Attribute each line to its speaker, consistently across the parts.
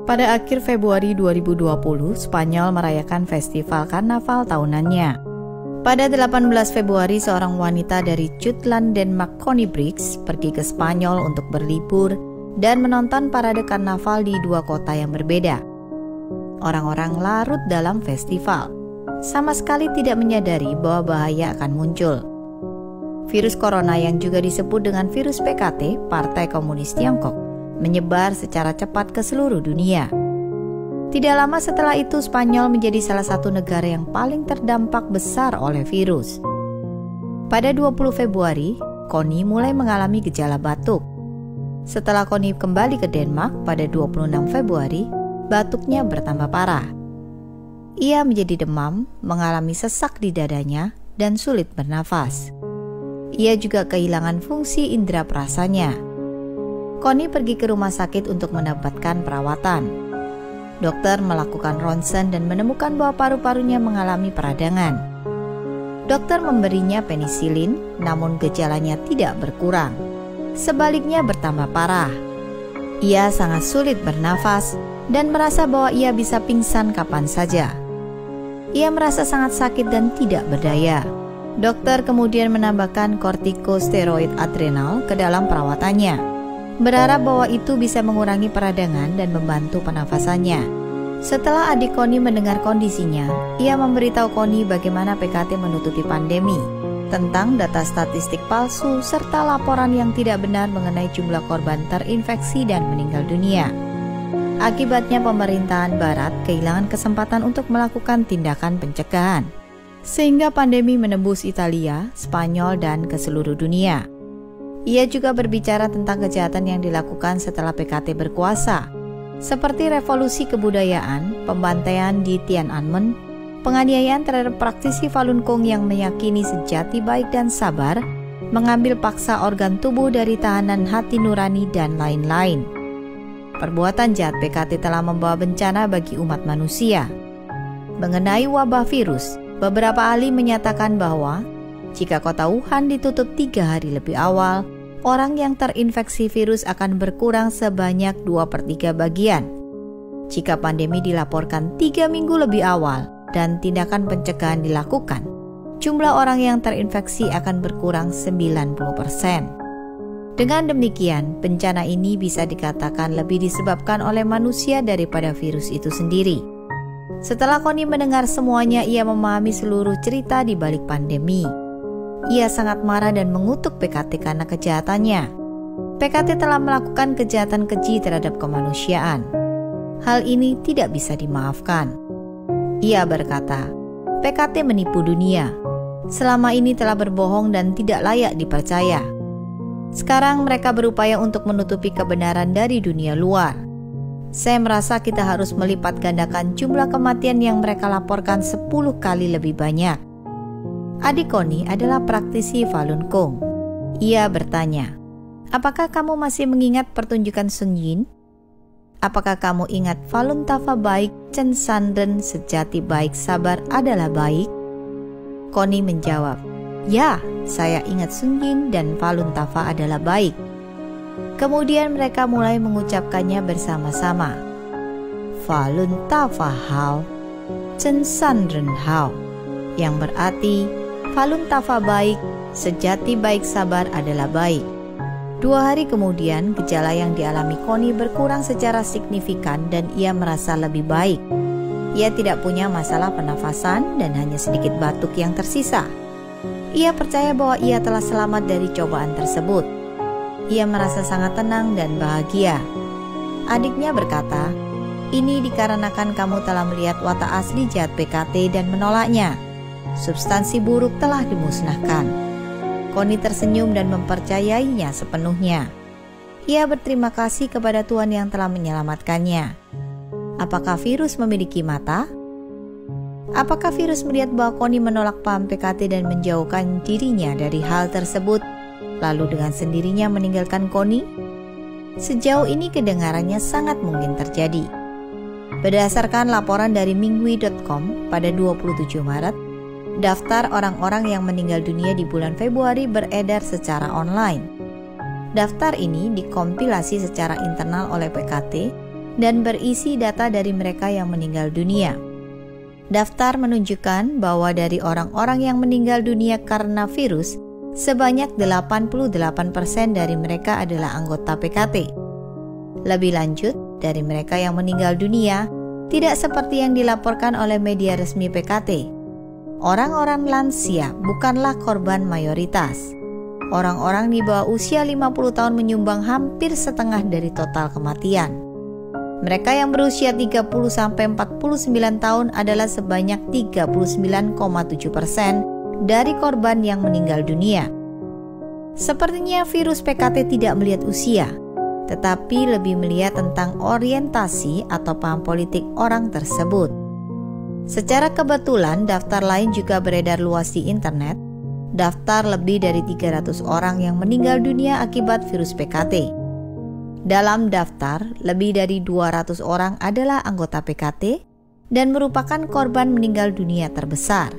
Speaker 1: Pada akhir Februari 2020, Spanyol merayakan festival karnaval tahunannya. Pada 18 Februari, seorang wanita dari Jutland, Denmark, Connie Brix, pergi ke Spanyol untuk berlibur dan menonton parade karnaval di dua kota yang berbeda. Orang-orang larut dalam festival, sama sekali tidak menyadari bahwa bahaya akan muncul. Virus corona yang juga disebut dengan virus PKT, Partai Komunis Tiongkok, menyebar secara cepat ke seluruh dunia. Tidak lama setelah itu, Spanyol menjadi salah satu negara yang paling terdampak besar oleh virus. Pada 20 Februari, Connie mulai mengalami gejala batuk. Setelah Connie kembali ke Denmark pada 26 Februari, batuknya bertambah parah. Ia menjadi demam, mengalami sesak di dadanya, dan sulit bernafas. Ia juga kehilangan fungsi indera perasanya. Connie pergi ke rumah sakit untuk mendapatkan perawatan. Dokter melakukan ronsen dan menemukan bahwa paru-parunya mengalami peradangan. Dokter memberinya penisilin, namun gejalanya tidak berkurang. Sebaliknya bertambah parah. Ia sangat sulit bernafas dan merasa bahwa ia bisa pingsan kapan saja. Ia merasa sangat sakit dan tidak berdaya. Dokter kemudian menambahkan kortikosteroid adrenal ke dalam perawatannya, berharap bahwa itu bisa mengurangi peradangan dan membantu pernafasannya. Setelah adik Connie mendengar kondisinya, ia memberitahu Connie bagaimana PKT menutupi pandemi, tentang data statistik palsu serta laporan yang tidak benar mengenai jumlah korban terinfeksi dan meninggal dunia. Akibatnya pemerintahan Barat kehilangan kesempatan untuk melakukan tindakan pencegahan, sehingga pandemi menembus Italia, Spanyol, dan ke seluruh dunia. Ia juga berbicara tentang kejahatan yang dilakukan setelah PKT berkuasa, seperti revolusi kebudayaan, pembantaian di Tiananmen, penganiayaan terhadap praktisi Falun Gong yang meyakini sejati baik dan sabar, mengambil paksa organ tubuh dari tahanan hati nurani, dan lain-lain. Perbuatan jahat PKT telah membawa bencana bagi umat manusia. Mengenai wabah virus, beberapa ahli menyatakan bahwa jika kota Wuhan ditutup 3 hari lebih awal, orang yang terinfeksi virus akan berkurang sebanyak 2/3 bagian. Jika pandemi dilaporkan 3 minggu lebih awal dan tindakan pencegahan dilakukan, jumlah orang yang terinfeksi akan berkurang 90%. Dengan demikian, bencana ini bisa dikatakan lebih disebabkan oleh manusia daripada virus itu sendiri. Setelah Connie mendengar semuanya, ia memahami seluruh cerita di balik pandemi. Ia sangat marah dan mengutuk PKT karena kejahatannya. PKT telah melakukan kejahatan keji terhadap kemanusiaan. Hal ini tidak bisa dimaafkan. Ia berkata, PKT menipu dunia. Selama ini telah berbohong dan tidak layak dipercaya. Sekarang mereka berupaya untuk menutupi kebenaran dari dunia luar. Saya merasa kita harus melipat gandakan jumlah kematian yang mereka laporkan 10 kali lebih banyak. Adik Connie adalah praktisi Falun Gong. Ia bertanya, apakah kamu masih mengingat pertunjukan Sun Yin? Apakah kamu ingat Falun Tafa baik, Chen Sanden sejati baik, sabar adalah baik? Connie menjawab, ya, saya ingat Sun Yin dan Falun Tafa adalah baik. Kemudian mereka mulai mengucapkannya bersama-sama. Falun Tafa hao, Chen Sanden hao, yang berarti Falun Tafa baik, sejati baik, sabar adalah baik. 2 hari kemudian, gejala yang dialami Connie berkurang secara signifikan dan ia merasa lebih baik. Ia tidak punya masalah pernafasan dan hanya sedikit batuk yang tersisa. Ia percaya bahwa ia telah selamat dari cobaan tersebut. Ia merasa sangat tenang dan bahagia. Adiknya berkata, ini dikarenakan kamu telah melihat watak asli jahat PKT dan menolaknya. Substansi buruk telah dimusnahkan. Connie tersenyum dan mempercayainya sepenuhnya. Ia berterima kasih kepada Tuhan yang telah menyelamatkannya. Apakah virus memiliki mata? Apakah virus melihat bahwa Connie menolak paham PKT dan menjauhkan dirinya dari hal tersebut, lalu dengan sendirinya meninggalkan Connie? Sejauh ini kedengarannya sangat mungkin terjadi. Berdasarkan laporan dari Minghui.com pada 27 Maret, daftar orang-orang yang meninggal dunia di bulan Februari beredar secara online. Daftar ini dikompilasi secara internal oleh PKT dan berisi data dari mereka yang meninggal dunia. Daftar menunjukkan bahwa dari orang-orang yang meninggal dunia karena virus, sebanyak 88% dari mereka adalah anggota PKT. Lebih lanjut, dari mereka yang meninggal dunia, tidak seperti yang dilaporkan oleh media resmi PKT. Orang-orang lansia bukanlah korban mayoritas. Orang-orang di bawah usia 50 tahun menyumbang hampir setengah dari total kematian. Mereka yang berusia 30-49 tahun adalah sebanyak 39,7% dari korban yang meninggal dunia. Sepertinya virus PKT tidak melihat usia, tetapi lebih melihat tentang orientasi atau paham politik orang tersebut. Secara kebetulan, daftar lain juga beredar luas di internet. Daftar lebih dari 300 orang yang meninggal dunia akibat virus PKT. Dalam daftar, lebih dari 200 orang adalah anggota PKT dan merupakan korban meninggal dunia terbesar.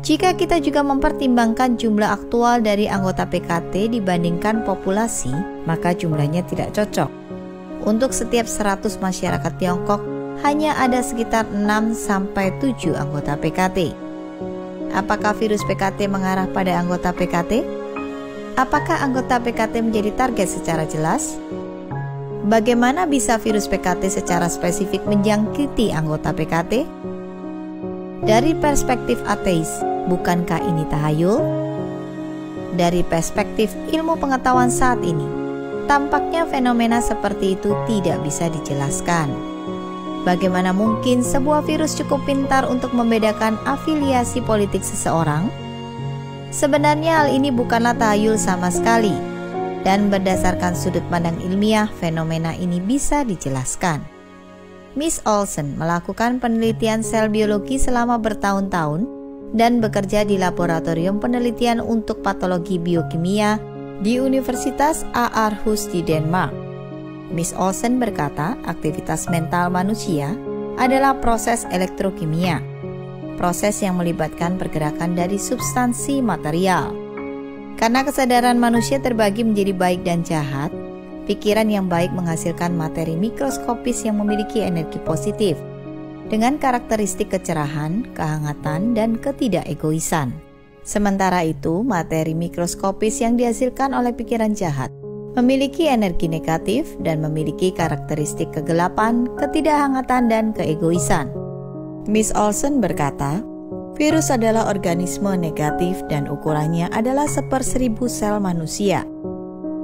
Speaker 1: Jika kita juga mempertimbangkan jumlah aktual dari anggota PKT dibandingkan populasi, maka jumlahnya tidak cocok. Untuk setiap 100 masyarakat Tiongkok, hanya ada sekitar 6-7 anggota PKT. Apakah virus PKT mengarah pada anggota PKT? Apakah anggota PKT menjadi target secara jelas? Bagaimana bisa virus PKT secara spesifik menjangkiti anggota PKT? Dari perspektif ateis, bukankah ini tahayul? Dari perspektif ilmu pengetahuan saat ini, tampaknya fenomena seperti itu tidak bisa dijelaskan. Bagaimana mungkin sebuah virus cukup pintar untuk membedakan afiliasi politik seseorang? Sebenarnya hal ini bukanlah tahayul sama sekali, dan berdasarkan sudut pandang ilmiah, fenomena ini bisa dijelaskan. Miss Olsen melakukan penelitian sel biologi selama bertahun-tahun dan bekerja di laboratorium penelitian untuk patologi biokimia di Universitas Aarhus di Denmark. Miss Olsen berkata, aktivitas mental manusia adalah proses elektrokimia, proses yang melibatkan pergerakan dari substansi material. Karena kesadaran manusia terbagi menjadi baik dan jahat, pikiran yang baik menghasilkan materi mikroskopis yang memiliki energi positif, dengan karakteristik kecerahan, kehangatan, dan ketidakegoisan. Sementara itu, materi mikroskopis yang dihasilkan oleh pikiran jahat memiliki energi negatif dan memiliki karakteristik kegelapan, ketidakhangatan, dan keegoisan. Miss Olsen berkata, virus adalah organisme negatif dan ukurannya adalah 1/1000 sel manusia.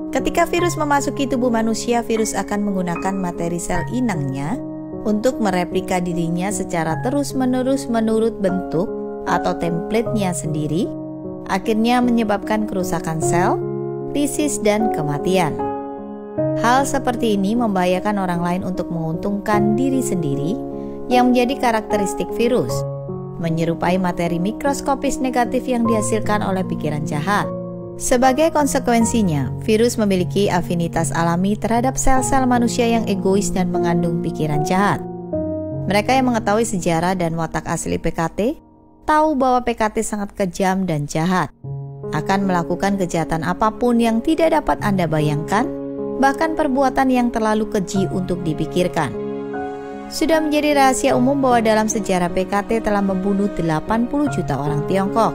Speaker 1: Ketika virus memasuki tubuh manusia, virus akan menggunakan materi sel inangnya untuk mereplika dirinya secara terus-menerus menurut bentuk atau template-nya sendiri, akhirnya menyebabkan kerusakan sel, lisis, dan kematian. Hal seperti ini membahayakan orang lain untuk menguntungkan diri sendiri, yang menjadi karakteristik virus, menyerupai materi mikroskopis negatif yang dihasilkan oleh pikiran jahat. Sebagai konsekuensinya, virus memiliki afinitas alami terhadap sel-sel manusia yang egois dan mengandung pikiran jahat. Mereka yang mengetahui sejarah dan watak asli PKT, tahu bahwa PKT sangat kejam dan jahat, akan melakukan kejahatan apapun yang tidak dapat Anda bayangkan, bahkan perbuatan yang terlalu keji untuk dipikirkan. Sudah menjadi rahasia umum bahwa dalam sejarah PKT telah membunuh 80 juta orang Tiongkok.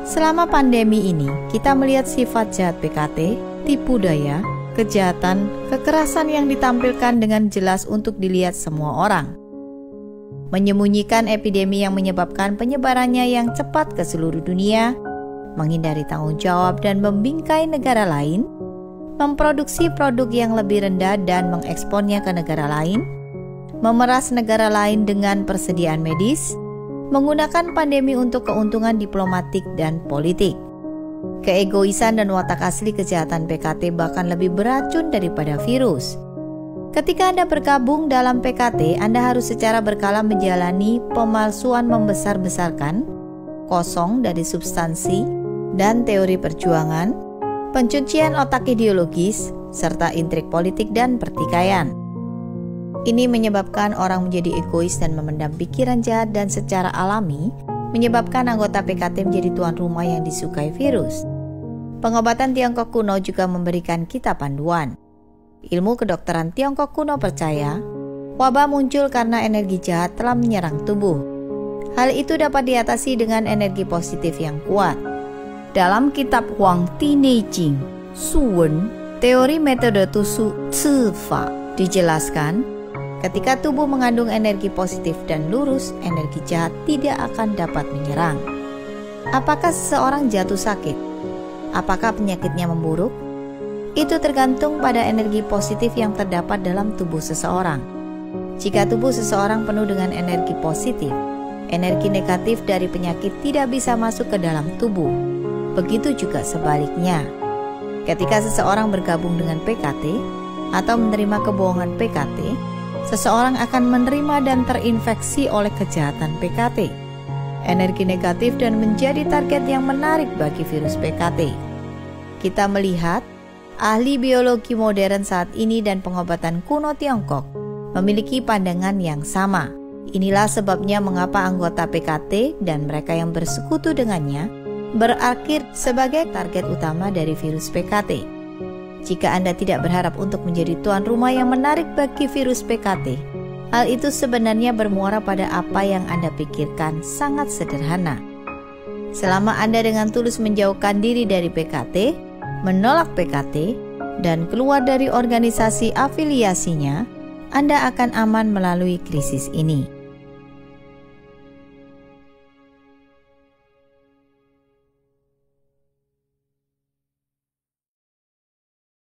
Speaker 1: Selama pandemi ini, kita melihat sifat jahat PKT, tipu daya, kejahatan, kekerasan yang ditampilkan dengan jelas untuk dilihat semua orang. Menyembunyikan epidemi yang menyebabkan penyebarannya yang cepat ke seluruh dunia, menghindari tanggung jawab dan membingkai negara lain, memproduksi produk yang lebih rendah dan mengekspornya ke negara lain, memeras negara lain dengan persediaan medis, menggunakan pandemi untuk keuntungan diplomatik dan politik. Keegoisan dan watak asli kejahatan PKT bahkan lebih beracun daripada virus. Ketika Anda bergabung dalam PKT, Anda harus secara berkala menjalani pemalsuan membesar-besarkan, kosong dari substansi dan teori perjuangan, pencucian otak ideologis, serta intrik politik dan pertikaian. Ini menyebabkan orang menjadi egois dan memendam pikiran jahat dan secara alami menyebabkan anggota PKT menjadi tuan rumah yang disukai virus. Pengobatan Tiongkok kuno juga memberikan kita panduan. Ilmu kedokteran Tiongkok kuno percaya, wabah muncul karena energi jahat telah menyerang tubuh. Hal itu dapat diatasi dengan energi positif yang kuat. Dalam kitab Huang Ti Nei Jing, Su Wen, teori metode Tusu Ci Fa, dijelaskan, ketika tubuh mengandung energi positif dan lurus, energi jahat tidak akan dapat menyerang. Apakah seseorang jatuh sakit? Apakah penyakitnya memburuk? Itu tergantung pada energi positif yang terdapat dalam tubuh seseorang. Jika tubuh seseorang penuh dengan energi positif, energi negatif dari penyakit tidak bisa masuk ke dalam tubuh. Begitu juga sebaliknya. Ketika seseorang bergabung dengan PKT atau menerima kebohongan PKT, seseorang akan menerima dan terinfeksi oleh kejahatan PKT, energi negatif, dan menjadi target yang menarik bagi virus PKT. Kita melihat ahli biologi modern saat ini dan pengobatan kuno Tiongkok memiliki pandangan yang sama. Inilah sebabnya mengapa anggota PKT dan mereka yang bersekutu dengannya berakhir sebagai target utama dari virus PKT. Jika Anda tidak berharap untuk menjadi tuan rumah yang menarik bagi virus PKT, hal itu sebenarnya bermuara pada apa yang Anda pikirkan sangat sederhana. Selama Anda dengan tulus menjauhkan diri dari PKT, menolak PKT, dan keluar dari organisasi afiliasinya, Anda akan aman melalui krisis ini.